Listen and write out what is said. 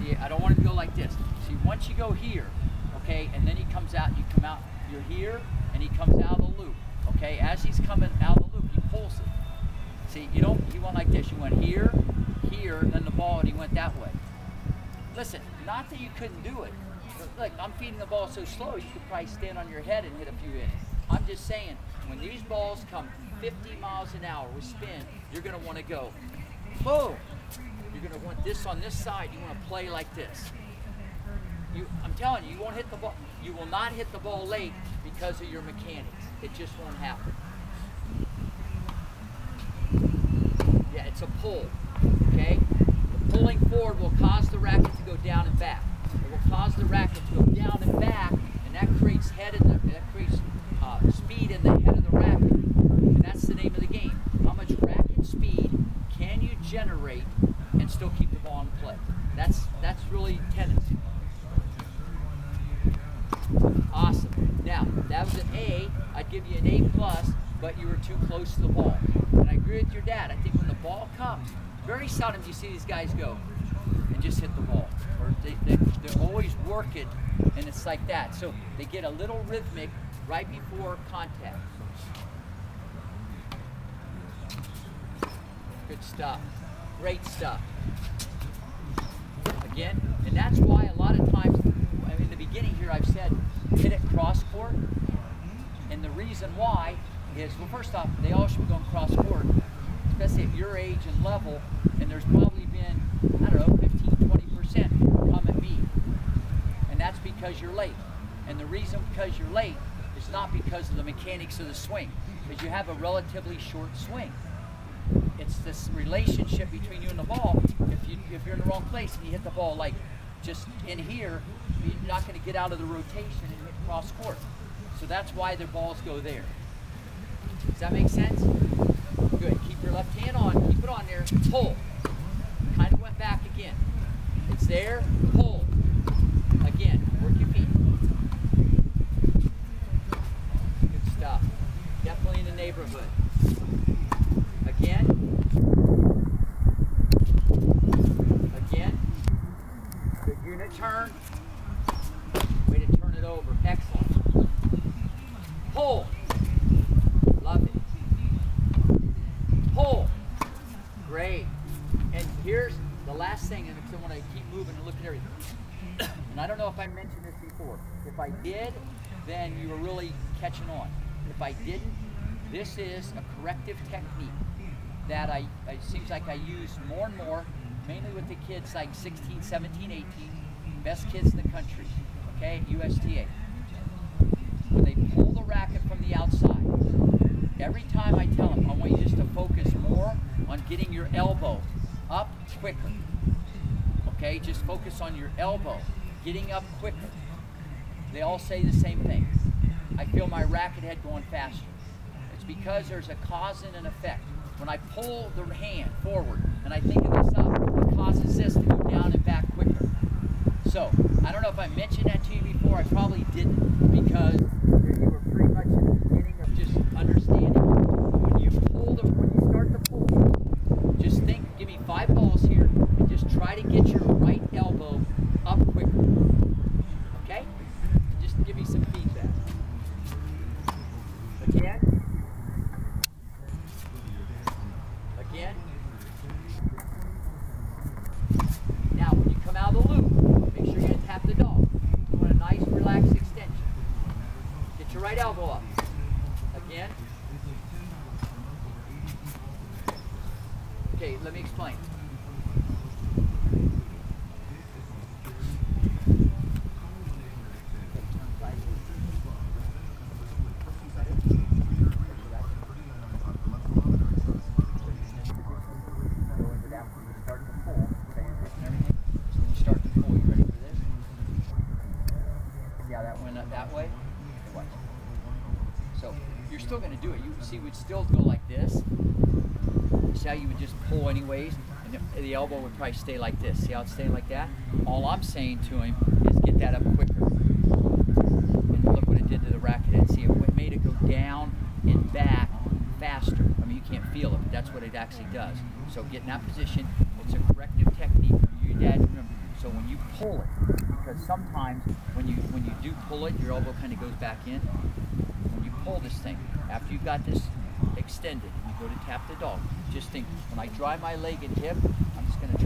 See, I don't want him to go like this. See, once you go here, okay, and then he comes out, you come out, you're here, and he comes out of the loop, okay? As he's coming out of the loop, he pulls it. See, you don't, he went like this. You went here, here, and then the ball, and he went that way. Listen, not that you couldn't do it. Look, I'm feeding the ball so slow, you could probably stand on your head and hit a few inches. I'm just saying, when these balls come 50 miles an hour with spin, you're going to want to go, boom. You're going to want this on this side. You want to play like this. I'm telling you, you won't hit the ball. You will not hit the ball late because of your mechanics. It just won't happen. Yeah, it's a pull, okay? The pulling forward will cause the racket to go down and back. It will cause the racket to go down and back, and that creates speed in the head of the racket. And that's the name of the game. How much racket speed can you generate and still keep the ball in play? That's really tennis. Awesome. Now, that was an A. I'd give you an A+, but you were too close to the ball. And I agree with your dad. I think when the ball comes, very seldom do you see these guys go and just hit the ball. Or they're always working, and it's like that. So they get a little rhythmic right before contact. Good stuff. Great stuff. Again, and that's why a lot of times, in the beginning here I've said, hit it cross court. And the reason why is, well, first off, they all should be going cross court, especially at your age and level, and there's probably been, I don't know, 15–20% come at me. And that's because you're late. And the reason because you're late is not because of the mechanics of the swing, because you have a relatively short swing. It's this relationship between you and the ball. If you're in the wrong place and you hit the ball like just in here, you're not going to get out of the rotation and hit cross court. So that's why the balls go there. Does that make sense? Good. Keep your left hand on. Keep it on there. Pull. Kind of went back again. It's there. Pull. Again. Work your feet. Good stuff. Definitely in the neighborhood. Again. Again. Good unit turn. Way to turn it over. Excellent. Pull. Love it. Pull. Great. And here's the last thing, and I want to keep moving and look at everything. And I don't know if I mentioned this before. If I did, then you were really catching on. If I didn't, this is a corrective technique that it seems like I use more and more, mainly with the kids like 16, 17, 18, best kids in the country, okay, USTA. When they pull the racket from the outside, every time I tell them, I want you just to focus more on getting your elbow up quicker. Okay, just focus on your elbow, getting up quicker. They all say the same thing. I feel my racket head going faster. It's because there's a cause and an effect. When I pull the hand forward and I think of this up, it causes this to go down and back quicker. So, I don't know if I mentioned that to you before. I probably didn't, because you were pretty much in the beginning of just understanding. When you start to pull, just think, give me 5 balls here, and just try to get your right elbow up quicker. Okay? Just give me some feedback. Again. Again. Now, when you come out of the loop, make sure you tap the dog. You want a nice, relaxed extension. Get your right elbow up. Again. Okay, let me explain. That way. Watch. So you're still going to do it. You see, we'd still go like this. See how you would just pull anyways, and the elbow would probably stay like this. See how it's staying like that? All I'm saying to him is get that up quicker. And look what it did to the racket head. See, it made it go down and back faster. I mean, you can't feel it, but that's what it actually does. So get in that position. It's a corrective technique. You, Dad, remember. So when you sometimes when you do pull it, your elbow kind of goes back in. When you pull this thing, after you've got this extended, you go to tap the dog. Just think, when I drive my leg and hip, I'm just going to